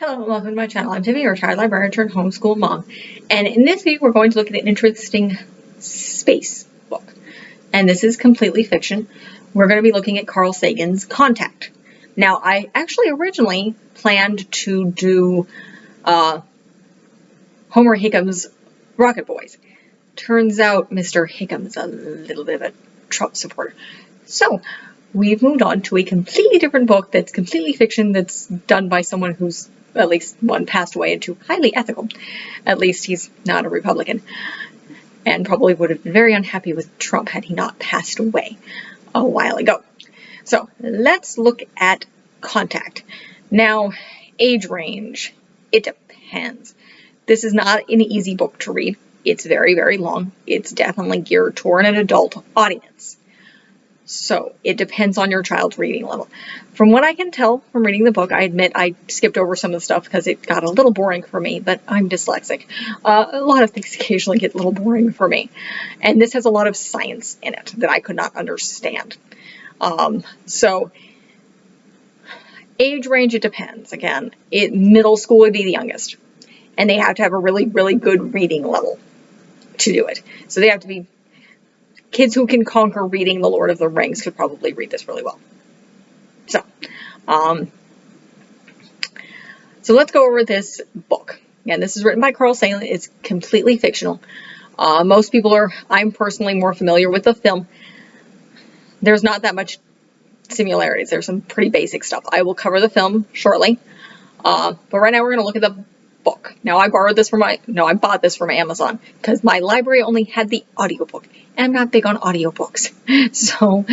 Hello and welcome to my channel. I'm Tiffany, your retired librarian turned homeschool mom. And in this video, we're going to look at an interesting space book. And this is completely fiction. We're going to be looking at Carl Sagan's Contact. Now, I actually originally planned to do Homer Hickham's Rocket Boys. Turns out Mr. Hickham's a little bit of a Trump supporter. So, we've moved on to a completely different book that's completely fiction, that's done by someone who's, at least one, passed away, and two, highly ethical. At least he's not a Republican, and probably would have been very unhappy with Trump had he not passed away a while ago. So let's look at Contact. Now, age range, it depends. This is not an easy book to read. It's very, very long. It's definitely geared toward an adult audience. So it depends on your child's reading level. From what I can tell from reading the book, I admit I skipped over some of the stuff because it got a little boring for me, but I'm dyslexic. A lot of things occasionally get a little boring for me. And this has a lot of science in it that I could not understand. So age range, it depends. Again, middle school would be the youngest. And they have to have a really, really good reading level to do it. So they have to be kids who can conquer reading The Lord of the Rings could probably read this really well. So let's go over this book. Again, this is written by Carl Sagan. It's completely fictional. Most people are, I'm personally more familiar with the film. There's not that much similarities. There's some pretty basic stuff. I will cover the film shortly. But right now we're going to look at the book. Now I bought this from Amazon because my library only had the audiobook. And I'm not big on audiobooks. So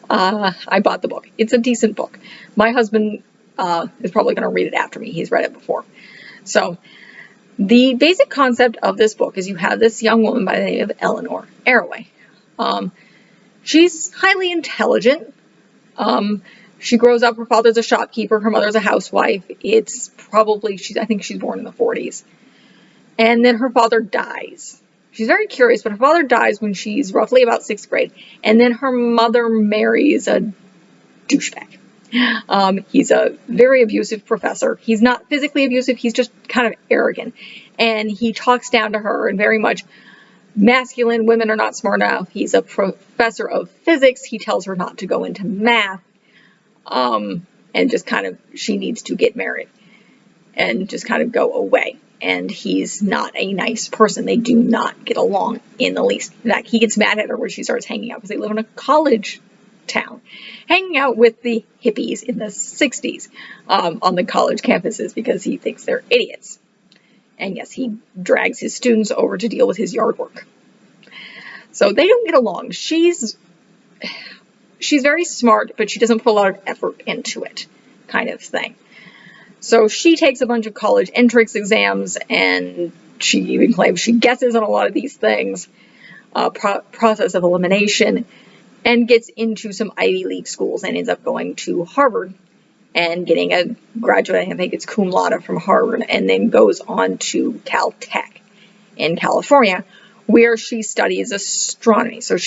I bought the book. It's a decent book. My husband is probably going to read it after me. He's read it before. So the basic concept of this book is you have this young woman by the name of Eleanor Arroway. She's highly intelligent. She grows up, her father's a shopkeeper, her mother's a housewife. I think she's born in the 40s. And then her father dies. She's very curious, but her father dies when she's roughly about 6th grade. And then her mother marries a douchebag. He's a very abusive professor. He's not physically abusive, he's just kind of arrogant. And he talks down to her and very much masculine, women are not smart enough. He's a professor of physics. He tells her not to go into math. And just kind of, she needs to get married and just kind of go away. And he's not a nice person. They do not get along in the least. In fact, he gets mad at her when she starts hanging out because they live in a college town, hanging out with the hippies in the 60s on the college campuses because he thinks they're idiots. And yes, he drags his students over to deal with his yard work. So they don't get along. She's very smart, but she doesn't put a lot of effort into it, kind of thing. So she takes a bunch of college entrance exams, and she even claims she guesses on a lot of these things, process of elimination, and gets into some Ivy League schools and ends up going to Harvard and getting a graduate, I think it's cum laude from Harvard, and then goes on to Caltech in California, where she studies astronomy. So whether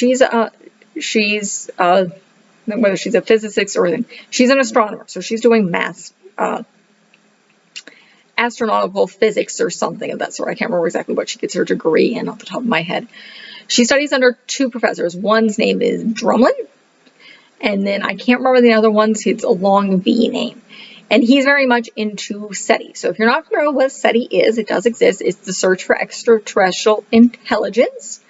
she's a physicist or anything, she's an astronomer. So she's doing math, astronomical physics or something of that sort. I can't remember exactly what she gets her degree in off the top of my head. She studies under two professors. One's name is Drumlin, and then I can't remember the other one's. It's a long V name. And he's very much into SETI. So if you're not familiar with what SETI is, it does exist. It's the Search for Extraterrestrial Intelligence.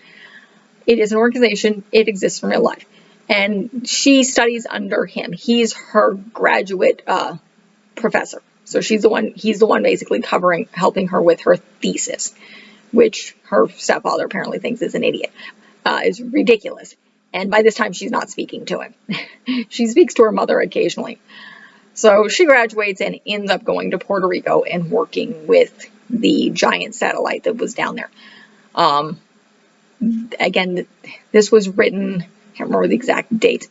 It is an organization. It exists in real life. And she studies under him. He's her graduate professor. So he's the one basically helping her with her thesis, which her stepfather apparently thinks is an idiot, is ridiculous. And by this time, she's not speaking to him. She speaks to her mother occasionally. So she graduates and ends up going to Puerto Rico and working with the giant satellite that was down there. Again, this was written, I can't remember the exact date,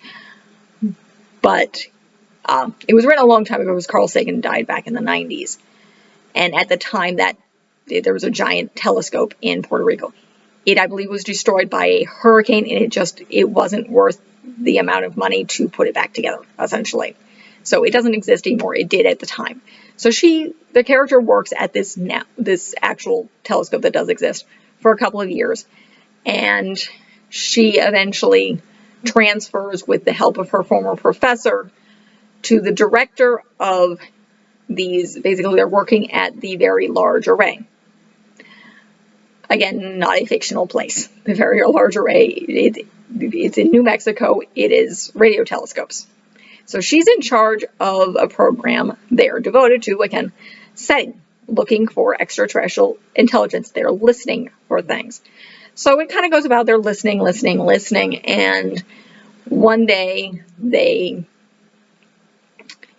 but it was written a long time ago because Carl Sagan died back in the 90s. And at the time that there was a giant telescope in Puerto Rico. It, I believe, was destroyed by a hurricane, and it wasn't worth the amount of money to put it back together, essentially. So it doesn't exist anymore. It did at the time. So the character works at this actual telescope that does exist for a couple of years. And she eventually transfers with the help of her former professor to the director of these. Basically, they're working at the Very Large Array. Again, not a fictional place. The Very Large Array, it's in New Mexico. It is radio telescopes. So she's in charge of a program they're devoted to, again, setting, looking for extraterrestrial intelligence. They're listening for things. So it kind of goes about they're listening, and one day they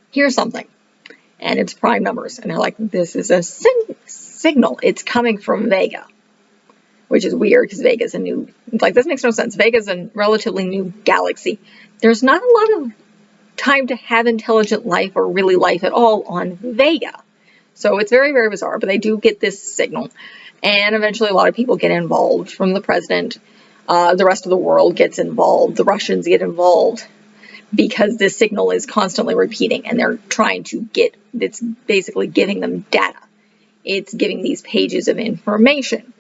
hear something, and it's prime numbers, and they're like, this is a signal. It's coming from Vaga, which is weird because Vega's this makes no sense. Vega's a relatively new galaxy. There's not a lot of time to have intelligent life or really life at all on Vaga. So it's very, very bizarre, but they do get this signal. And eventually a lot of people get involved from the president. The rest of the world gets involved. The Russians get involved because this signal is constantly repeating, and they're trying to it's basically giving them data. It's giving these pages of information.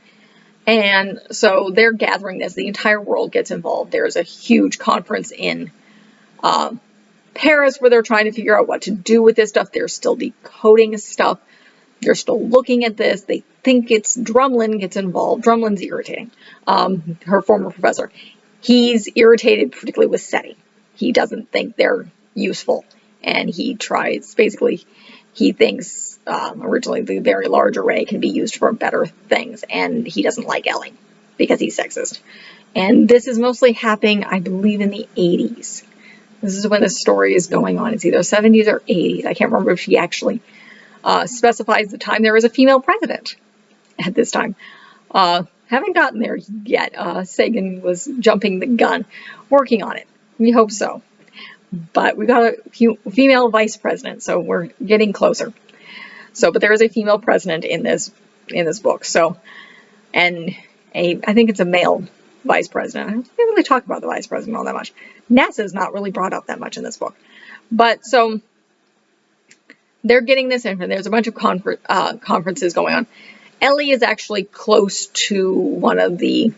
And so they're gathering this. The entire world gets involved. There's a huge conference in Paris where they're trying to figure out what to do with this stuff. They're still decoding stuff. They're still looking at this. They think it's Drumlin gets involved. Drumlin's irritating. Her former professor. He's irritated particularly with SETI. He doesn't think they're useful. And he tries, basically, he thinks originally the Very Large Array can be used for better things. And he doesn't like Ellie because he's sexist. And this is mostly happening, I believe, in the 80s. This is when the story is going on. It's either 70s or 80s. I can't remember if she actually specifies the time. There is a female president at this time. Haven't gotten there yet. Sagan was jumping the gun, working on it. We hope so. But we got a female vice president, so we're getting closer. So, but there is a female president in this book. So, and I think it's a male vice president. I don't think they really talk about the vice president all that much. NASA is not really brought up that much in this book. But so they're getting this info. There's a bunch of conferences going on. Ellie is actually close to one of the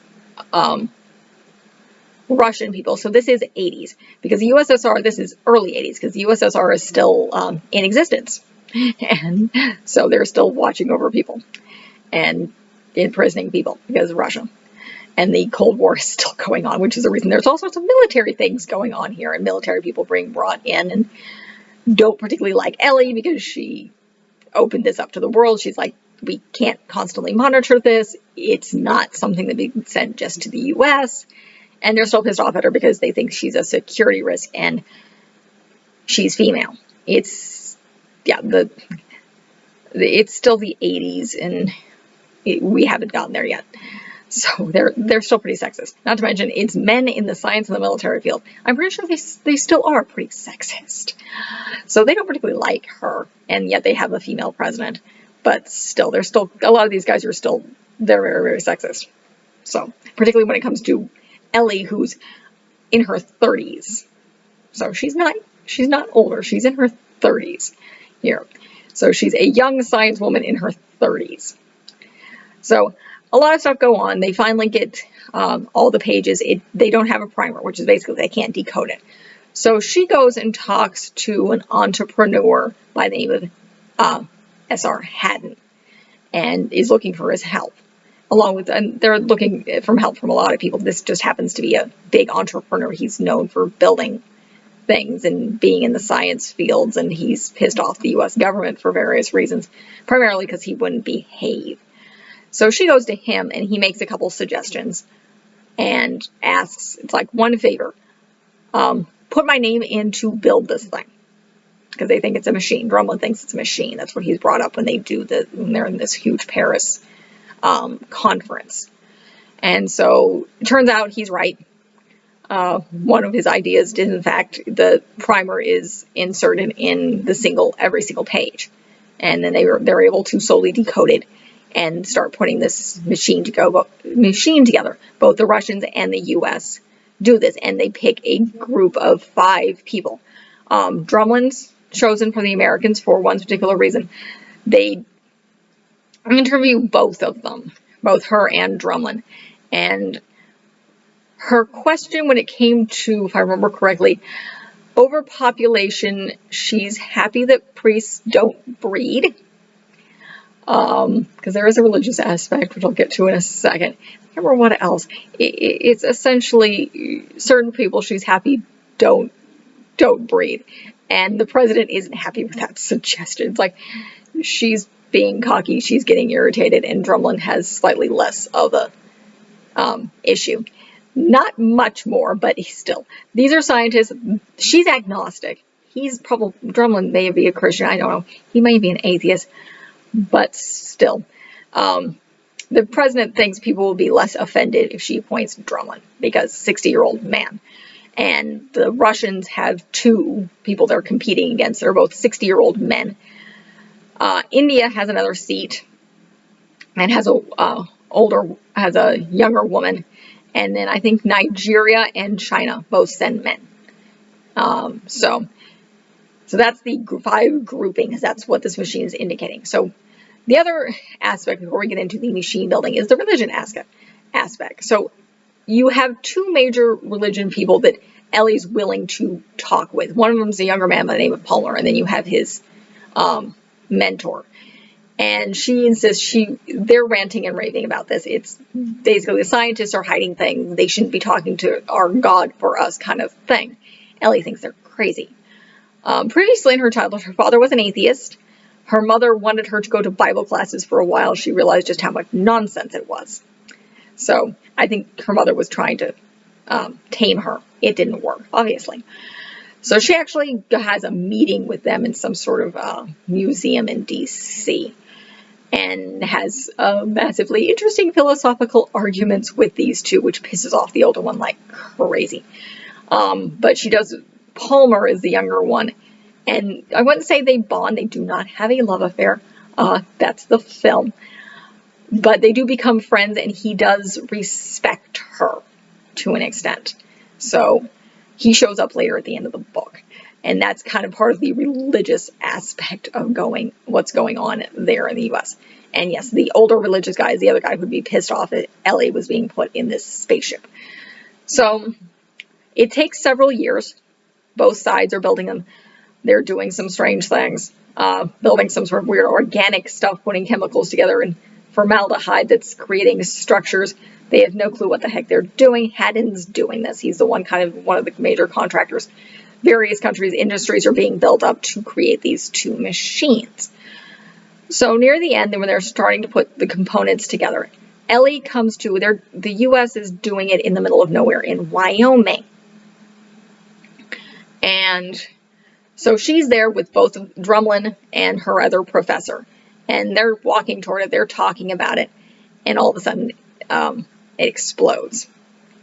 Russian people. So this is 80s. Because the USSR, this is early 80s, because the USSR is still in existence. And so they're still watching over people and imprisoning people because of Russia. And the Cold War is still going on, which is the reason there's all sorts of military things going on here. And military people being brought in and don't particularly like Ellie because she opened this up to the world. She's like, we can't constantly monitor this. It's not something that we sent just to the US. And they're still pissed off at her because they think she's a security risk and she's female. It's, yeah, it's still the 80s and we haven't gotten there yet. So they're still pretty sexist. Not to mention, it's men in the science and the military field. I'm pretty sure they still are pretty sexist. So they don't particularly like her, and yet they have a female president. But still, a lot of these guys are still, they're very, very sexist. So, particularly when it comes to Ellie, who's in her 30s. So she's not older, she's in her 30s here. So she's a young science woman in her 30s. So a lot of stuff go on. They finally get all the pages. They don't have a primer, which is basically they can't decode it. So she goes and talks to an entrepreneur by the name of S.R. Haddon and is looking for his help. Along with, and they're looking for help from a lot of people. This just happens to be a big entrepreneur. He's known for building things and being in the science fields, and he's pissed off the U.S. government for various reasons, primarily because he wouldn't behave. So she goes to him, and he makes a couple suggestions and asks, it's like, one favor, put my name in to build this thing. Because they think it's a machine. Drumlin thinks it's a machine. That's what he's brought up when they're in this huge Paris conference. And so it turns out he's right. One of his ideas did, in fact, the primer is inserted in every single page. And then they're able to slowly decode it and start putting this machine together. Both the Russians and the U.S. do this, and they pick a group of 5 people. Drumlin's chosen for the Americans for one particular reason. They interview both of them, both her and Drumlin. And her question when it came to, if I remember correctly, overpopulation, she's happy that priests don't breed. Because there is a religious aspect, which I'll get to in a second. I can't remember what else. It's essentially certain people she's happy don't breed. And the president isn't happy with that suggestion. It's like she's being cocky, she's getting irritated, and Drumlin has slightly less of a issue. Not much more, but still. These are scientists. She's agnostic. Drumlin may be a Christian, I don't know. He may be an atheist. But still, the president thinks people will be less offended if she appoints Drumlin, because 60-year-old man. And the Russians have two people they're competing against. They're both 60-year-old men. India has another seat and has a younger woman. And then I think Nigeria and China both send men. So that's the 5 groupings. That's what this machine is indicating. So the other aspect before we get into the machine building is the religion aspect. So you have 2 major religion people that Ellie's willing to talk with. One of them is a younger man by the name of Palmer, and then you have his mentor. And she insists they're ranting and raving about this. It's basically the scientists are hiding things. They shouldn't be talking to our God for us kind of thing. Ellie thinks they're crazy. Previously in her childhood, her father was an atheist. Her mother wanted her to go to Bible classes for a while. She realized just how much nonsense it was. So I think her mother was trying to tame her. It didn't work, obviously. So she actually has a meeting with them in some sort of museum in D.C. and has massively interesting philosophical arguments with these two, which pisses off the older one like crazy. But she does. Palmer is the younger one, and I wouldn't say they bond. They do not have a love affair. That's the film. But they do become friends, and he does respect her to an extent. So he shows up later at the end of the book. And that's kind of part of the religious aspect of what's going on there in the U.S. And yes, the older religious guy is the other guy who'd be pissed off that Ellie was being put in this spaceship. So it takes several years. Both sides are building them. They're doing some strange things, building some sort of weird organic stuff, putting chemicals together in formaldehyde that's creating structures. They have no clue what the heck they're doing. Haddon's doing this. He's the one of the major contractors. Various countries' industries are being built up to create these 2 machines. So near the end, when they're starting to put the components together, Ellie comes to, the U.S. is doing it in the middle of nowhere in Wyoming. And so she's there with both Drumlin and her other professor. And they're walking toward it. They're talking about it. And all of a sudden, it explodes.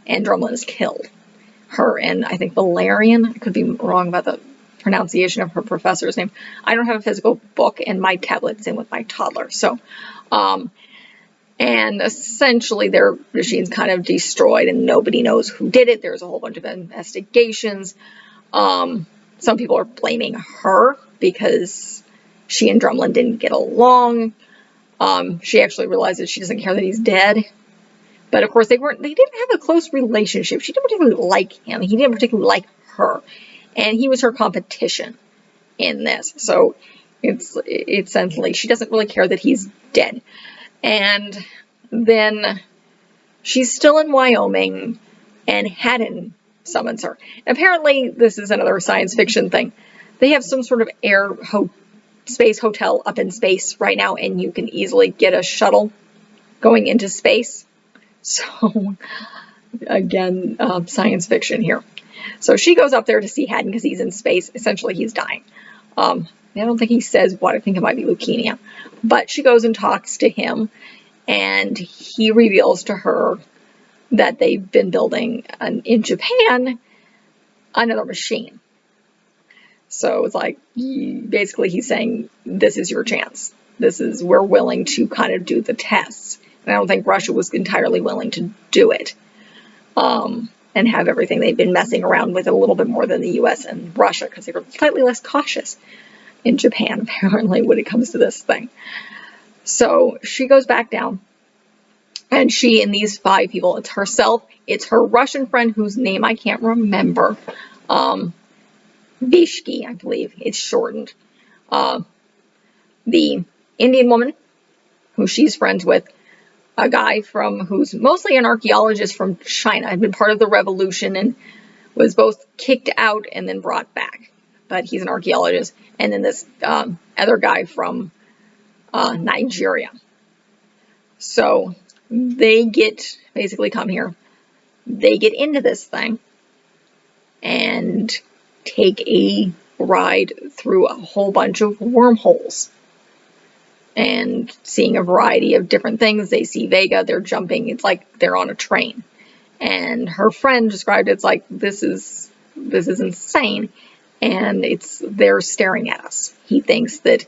And Drumlin is killed. Her and, I think, Valerian. I could be wrong about the pronunciation of her professor's name. I don't have a physical book, and my tablet's in with my toddler. So, and essentially their machine's kind of destroyed, and nobody knows who did it. There's a whole bunch of investigations. Some people are blaming her because she and Drumlin didn't get along. She actually realizes she doesn't care that he's dead. But of course they didn't have a close relationship. She didn't particularly like him. He didn't particularly like her. And he was her competition in this. So it's essentially, she doesn't really care that he's dead. And then she's still in Wyoming, and Haddon summons her. Apparently, this is another science fiction thing. They have some sort of space hotel up in space right now, and you can easily get a shuttle going into space. So, again, science fiction here. So she goes up there to see Haddon because he's in space. Essentially, he's dying. I don't think he says what. I think it might be leukemia. But she goes and talks to him, and he reveals to her that they've been building in Japan another machine. So it's like, basically he's saying, this is your chance. We're willing to kind of do the tests. And I don't think Russia was entirely willing to do it. and have everything. They've been messing around with it a little bit more than the US and Russia because they were slightly less cautious in Japan, apparently, when it comes to this thing. So she goes back down, and she and these 5 people, it's herself, it's her Russian friend whose name I can't remember, Vishki, I believe it's shortened, the Indian woman who she's friends with, a guy who's mostly an archaeologist from China, had been part of the revolution and was both kicked out and then brought back, but he's an archaeologist, and then this other guy from Nigeria. So they basically come here, they get into this thing and take a ride through a whole bunch of wormholes and seeing a variety of different things. They see Vaga, they're jumping, it's like they're on a train. And her friend described it's like, this is insane, and they're staring at us. He thinks that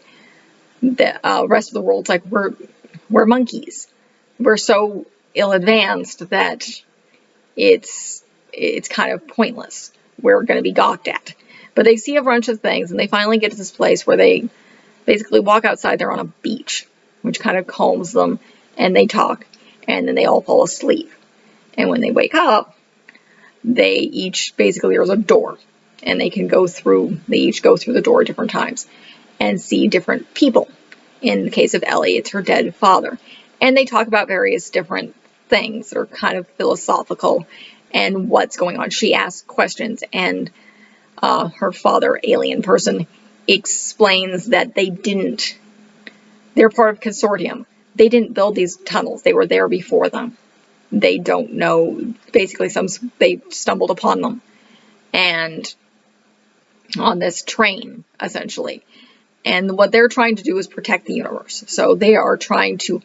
the rest of the world's like, we're monkeys. We're so ill-advanced that it's kind of pointless. We're going to be gawked at. But they see a bunch of things, and they finally get to this place where they basically walk outside. They're on a beach, which kind of calms them, and they talk, and then they all fall asleep. And when they wake up, there's a door, and they each go through the door at different times and see different people. In the case of Ellie, it's her dead father. And they talk about various different things that are kind of philosophical and what's going on. She asks questions, and her father, alien person, explains that they're part of consortium. They didn't build these tunnels. They were there before them. They don't know, basically they stumbled upon them, and on this train, essentially. And what they're trying to do is protect the universe. So they are trying to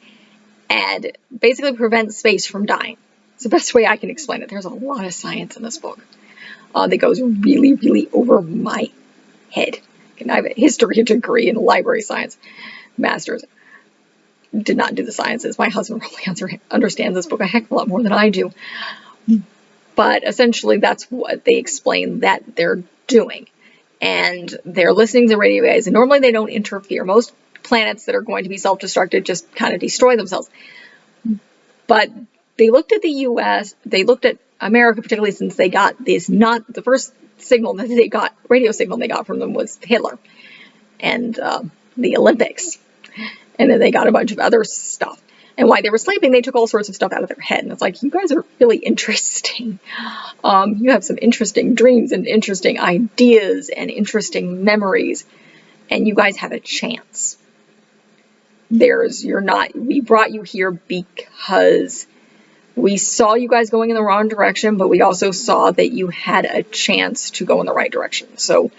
basically prevent space from dying. It's the best way I can explain it. There's a lot of science in this book that goes really, really over my head. And I have a history degree in library science, master's. Did not do the sciences. My husband probably understands this book a heck of a lot more than I do. But essentially, that's what they explain that they're doing. And they're listening to radio waves. And normally they don't interfere. Most planets that are going to be self-destructed just kind of destroy themselves. But they looked at the US, they looked at America, particularly since they got the first signal that they got, radio signal they got from them was Hitler and the Olympics. And then they got a bunch of other stuff. And while they were sleeping, they took all sorts of stuff out of their head. And it's like, you guys are really interesting. You have some interesting dreams and interesting ideas and interesting memories. And you guys have a chance. We brought you here because we saw you guys going in the wrong direction, but we also saw that you had a chance to go in the right direction. So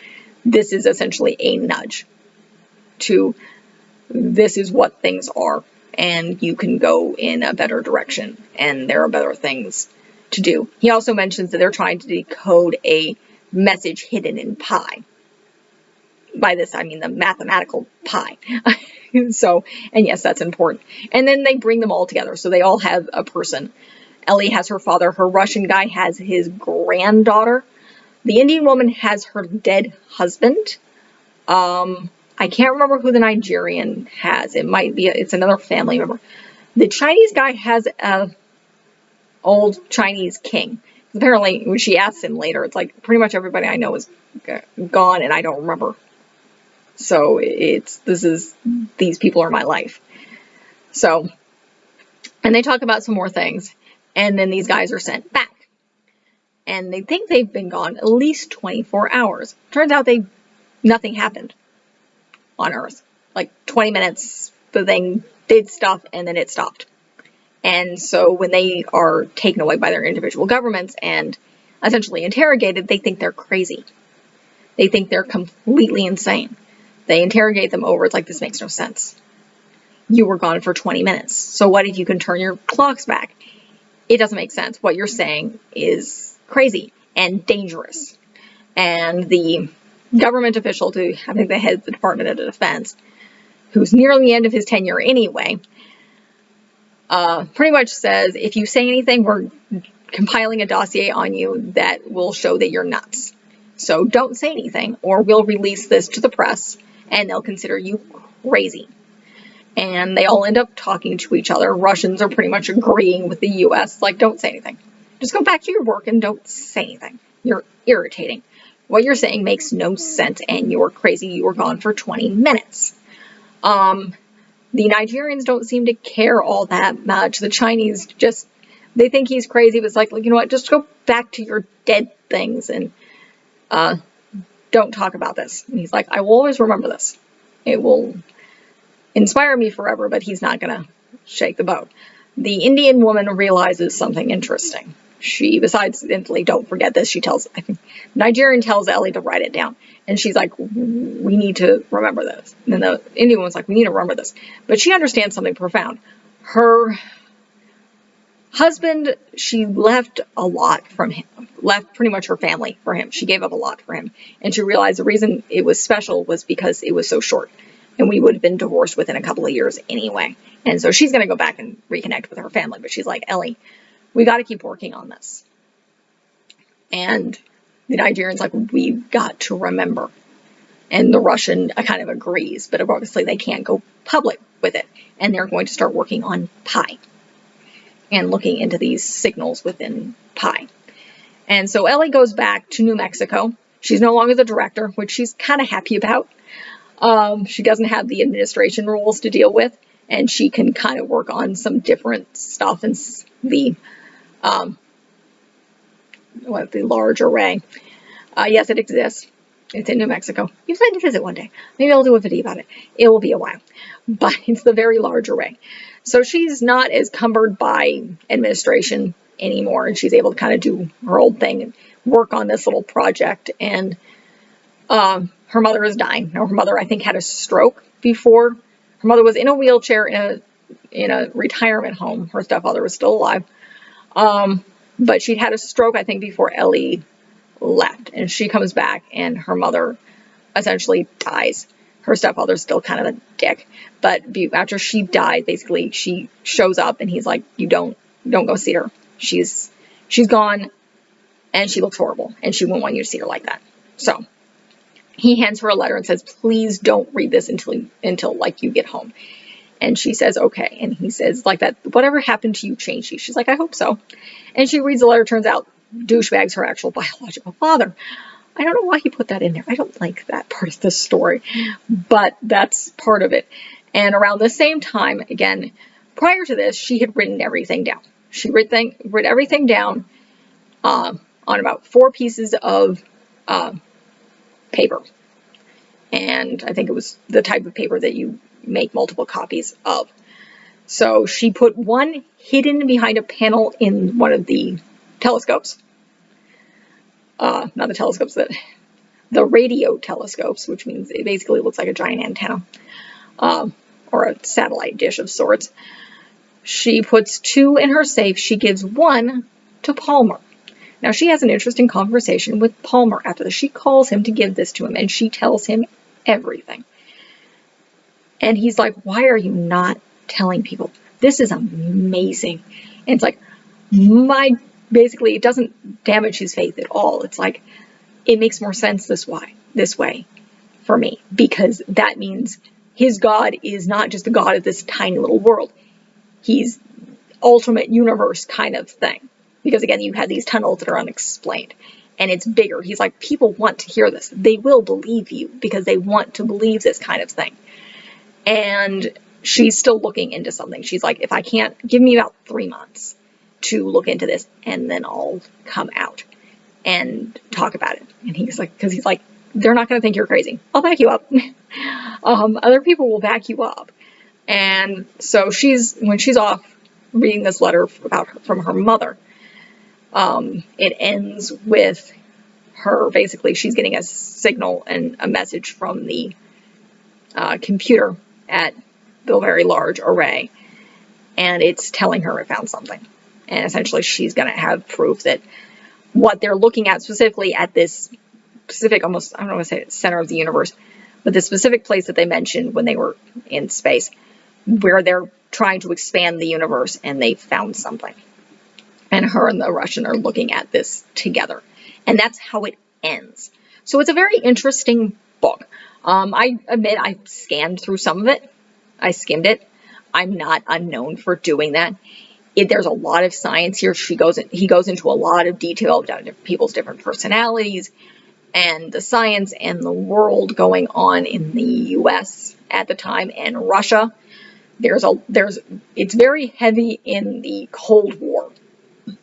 this is essentially a nudge to this is what things are, and you can go in a better direction, and there are better things to do. He also mentions that they're trying to decode a message hidden in pi. By this, I mean the mathematical pi. So, and yes, that's important. And then they bring them all together. So they all have a person. Ellie has her father. Her Russian guy has his granddaughter. The Indian woman has her dead husband. I can't remember who the Nigerian has. It's another family member. The Chinese guy has a old Chinese king. Apparently, when she asks him later, it's like pretty much everybody I know is gone and I don't remember. So these people are my life. So, and they talk about some more things, and then these guys are sent back. And they think they've been gone at least 24 hours. Turns out nothing happened on Earth. Like 20 minutes, the thing did stuff, and then it stopped. And so when they are taken away by their individual governments and essentially interrogated, they think they're crazy. They think they're completely insane. They interrogate them over. It's like, this makes no sense. You were gone for 20 minutes. So what if you can turn your clocks back? It doesn't make sense. What you're saying is crazy and dangerous. And the government official, I think the head of the Department of Defense, who's nearing the end of his tenure anyway, pretty much says, if you say anything, we're compiling a dossier on you that will show that you're nuts. So don't say anything, or we'll release this to the press, and they'll consider you crazy. And they all end up talking to each other. Russians are pretty much agreeing with the US, like, don't say anything. Just go back to your work and don't say anything. You're irritating. What you're saying makes no sense, and you're crazy. You were gone for 20 minutes. The Nigerians don't seem to care all that much. The Chinese just, they think he's crazy, but it's like, you know what, just go back to your dead things and don't talk about this. And he's like, I will always remember this. It will inspire me forever, but he's not going to shake the boat. The Indian woman realizes something interesting. She, besides instantly, don't forget this, she tells, I think, Nigerian tells Ellie to write it down. And she's like, we need to remember this. And then the Indian woman's like, we need to remember this. But she understands something profound. Her husband, she left a lot from him, left pretty much her family for him. She gave up a lot for him. And she realized the reason it was special was because it was so short. And we would have been divorced within a couple of years anyway. And so she's going to go back and reconnect with her family. But she's like, Ellie, we got to keep working on this. And the Nigerian's like, we've got to remember. And the Russian kind of agrees. But obviously they can't go public with it. And they're going to start working on pi. And looking into these signals within pi. And so Ellie goes back to New Mexico. She's no longer the director, which she's kind of happy about. She doesn't have the administration rules to deal with, and she can kind of work on some different stuff in the large array. Yes, it exists. It's in New Mexico. You plan to visit one day. Maybe I'll do a video about it. It will be a while, but it's the very large array. So she's not as cumbered by administration anymore, and she's able to kind of do her old thing and work on this little project. And her mother is dying. Now, her mother, I think, had a stroke before. Her mother was in a wheelchair in a retirement home. Her stepfather was still alive. But she'd had a stroke, I think, before Ellie left. And she comes back, and her mother essentially dies. Her stepfather's still kind of a dick. But after she died, basically, she shows up, and he's like, you don't go see her. She's gone, and she looks horrible, and she won't want you to see her like that. So he hands her a letter and says, please don't read this until like you get home. And she says, okay. And he says, like, that, whatever happened to you changed you. She's like, I hope so. And she reads the letter. Turns out douchebag's her actual biological father. I don't know why he put that in there. I don't like that part of the story, but that's part of it. And around the same time, again, prior to this, she had written everything down. She wrote everything down on about 4 pieces of paper. And I think it was the type of paper that you make multiple copies of. So she put one hidden behind a panel in one of the telescopes. Not the telescopes, the radio telescopes, which means it basically looks like a giant antenna, or a satellite dish of sorts. She puts 2 in her safe. She gives 1 to Palmer. Now, she has an interesting conversation with Palmer after this. She calls him to give this to him, and she tells him everything. And he's like, why are you not telling people? This is amazing. And it's like, basically, it doesn't damage his faith at all. It's like, it makes more sense this way for me, because that means his God is not just the God of this tiny little world. He's ultimate universe kind of thing. Because again, you have these tunnels that are unexplained, and it's bigger. He's like, people want to hear this. They will believe you because they want to believe this kind of thing. And she's still looking into something. She's like, if I can't, give me about 3 months to look into this, and then I'll come out and talk about it. And he's like, because he's like, they're not going to think you're crazy. I'll back you up. Other people will back you up. And so when she's off reading this letter from her mother, it ends with her, basically, she's getting a signal and a message from the computer at the very large array, and it's telling her it found something. And essentially, she's going to have proof that what they're looking at specifically at this specific, almost, I don't want to say center of the universe, but the specific place that they mentioned when they were in space, where they're trying to expand the universe, and they found something. And her and the Russian are looking at this together. And that's how it ends. So it's a very interesting book. I admit I scanned through some of it. I skimmed it. I'm not unknown for doing that. There's a lot of science here. He goes into a lot of detail about people's different personalities and the science and the world going on in the US at the time and Russia. It's very heavy in the Cold War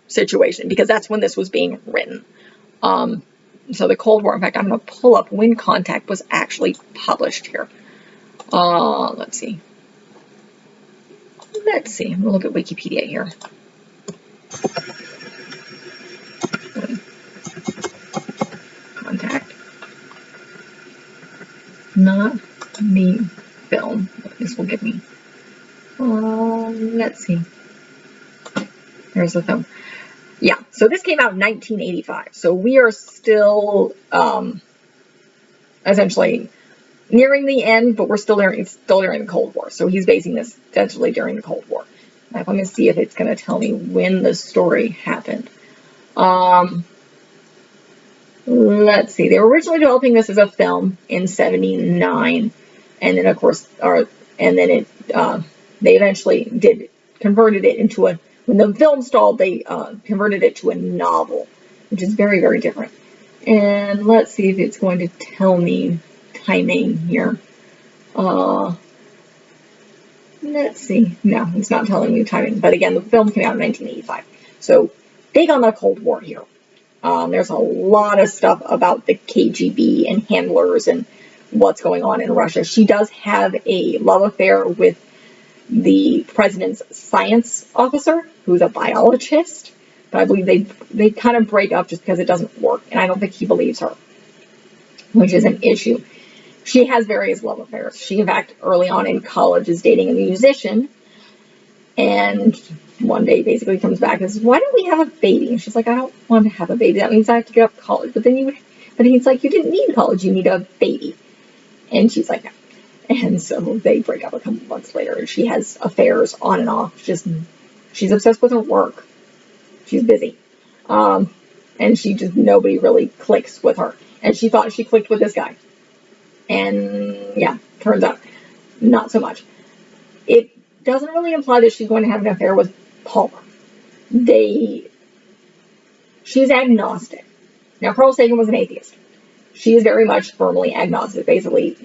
situation because that's when this was being written. So the Cold War, in fact, I'm going to pull up when Contact was actually published here. Let's see. I'm going to look at Wikipedia here. Contact. Not the film. This will give me. Let's see. There's the film. Yeah, so this came out in 1985. So we are still essentially nearing the end, but we're still during the Cold War. So he's basing this essentially during the Cold War. Now, let me see if it's going to tell me when the story happened. Let's see. They were originally developing this as a film in '79, and then of course, they eventually converted it into a. When the film stalled, they converted it to a novel, which is very, very different. And let's see if it's going to tell me timing here. Let's see. No, it's not telling me timing. But again, the film came out in 1985. So big on the Cold War here. There's a lot of stuff about the KGB and handlers and what's going on in Russia. She does have a love affair with the president's science officer, who's a biologist, but I believe they kind of break up just because it doesn't work, and I don't think he believes her, which is an issue. She has various love affairs. She, in fact, early on in college is dating a musician, and one day basically comes back and says, "Why don't we have a baby?" And she's like, "I don't want to have a baby. That means I have to get up to college." But he's like, "You didn't need college. You need a baby." And she's like, "No." And so they break up a couple months later, and she has affairs on and off. She's obsessed with her work. She's busy. And nobody really clicks with her. And she thought she clicked with this guy. And yeah, turns out not so much. It doesn't really imply that she's going to have an affair with Palmer. She's agnostic. Now, Carl Sagan was an atheist. She is very much firmly agnostic. Basically,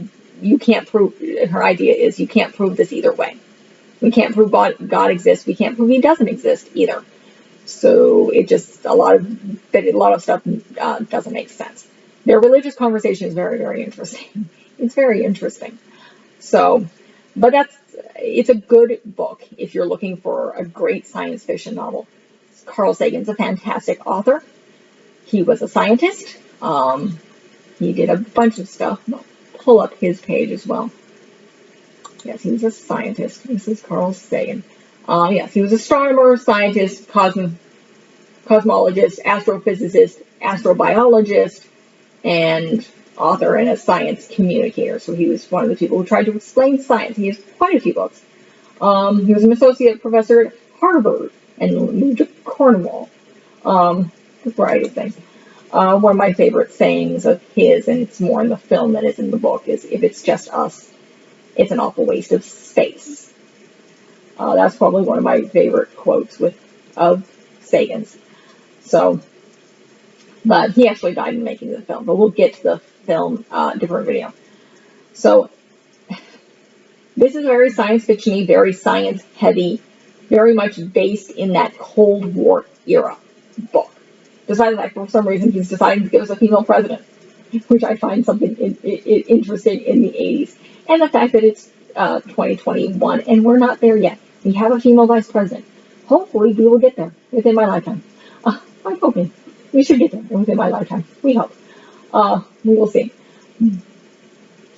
you can't prove, her idea is you can't prove this either way. We can't prove God exists. We can't prove he doesn't exist either. So a lot of stuff doesn't make sense. Their religious conversation is very, very interesting. It's very interesting. So, but it's a good book if you're looking for a great science fiction novel. Carl Sagan's a fantastic author. He was a scientist. He did a bunch of stuff. I'll pull up his page as well. Yes, he was a scientist. This is Carl Sagan. Yes, he was astronomer, scientist, cosmologist, astrophysicist, astrobiologist, and author and a science communicator. So he was one of the people who tried to explain science. He has quite a few books. He was an associate professor at Harvard and moved to Cornwall. A variety of things. One of my favorite sayings of his, and it's more in the film than it's in the book, is, "If it's just us, it's an awful waste of space." That's probably one of my favorite quotes of Sagan's. So, but he actually died in making the film, but we'll get to the film different video. So, this is very science fiction-y, very science heavy, very much based in that Cold War era book. Despite the fact for some reason he's deciding to give us a female president, which I find something interesting in the 80s. And the fact that it's 2021 and we're not there yet. We have a female vice president. Hopefully we will get there within my lifetime. I'm hoping. We should get there within my lifetime. We hope. We will see.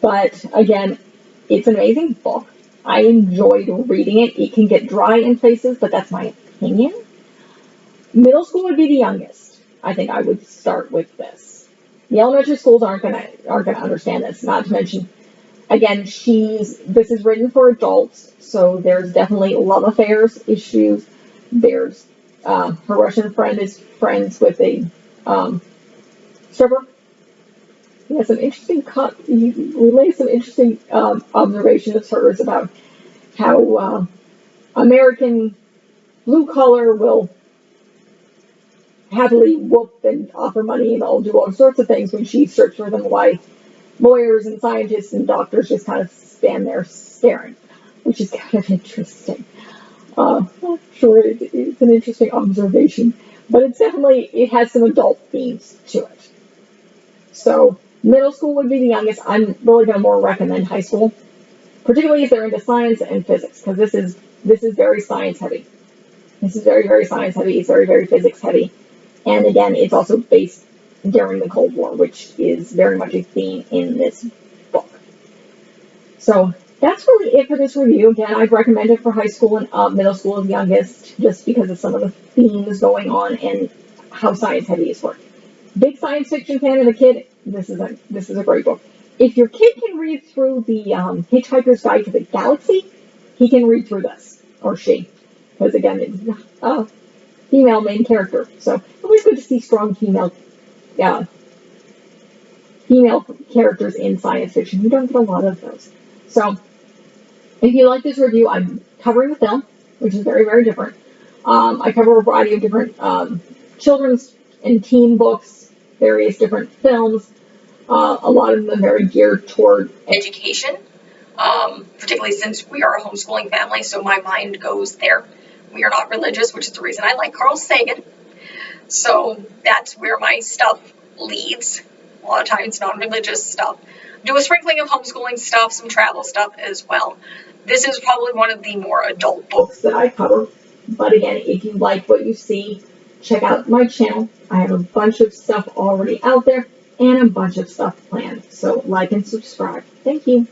But again, it's an amazing book. I enjoyed reading it. It can get dry in places, but that's my opinion. Middle school would be the youngest. I think I would start with this. The elementary schools aren't gonna understand this. Not to mention, again, this is written for adults, so there's definitely love affairs issues. There's her Russian friend is friends with a stripper. He has some interesting, he relays some interesting observations of hers about how American blue collar will happily whoop and offer money and all do all sorts of things when she strips for them, why lawyers and scientists and doctors just kind of stand there staring, which is kind of interesting. Sure, it's an interesting observation, but it has some adult themes to it. So middle school would be the youngest. I'm really going to more recommend high school, particularly if they're into science and physics, because this is very science heavy. This is very, very science heavy. It's very, very physics heavy. And again, it's also based during the Cold War, which is very much a theme in this book. So that's really it for this review. Again, I'd recommend it for high school and middle school as youngest, just because of some of the themes going on and how science heavy is for. Big science fiction fan of a kid, this is a great book. If your kid can read through the Hitchhiker's Guide to the Galaxy, he can read through this, or she, because again, it's a female main character. So it's always good to see strong female characters in science fiction. You don't get a lot of those. So if you like this review, I'm covering the film, which is very, very different. I cover a variety of different children's and teen books, various different films. A lot of them very geared toward education, particularly since we are a homeschooling family, so my mind goes there. We are not religious, which is the reason I like Carl Sagan. So that's where my stuff leads. A lot of times non-religious stuff. Do a sprinkling of homeschooling stuff, some travel stuff as well. This is probably one of the more adult books that I cover. But again, if you like what you see, check out my channel. I have a bunch of stuff already out there and a bunch of stuff planned. So like and subscribe. Thank you.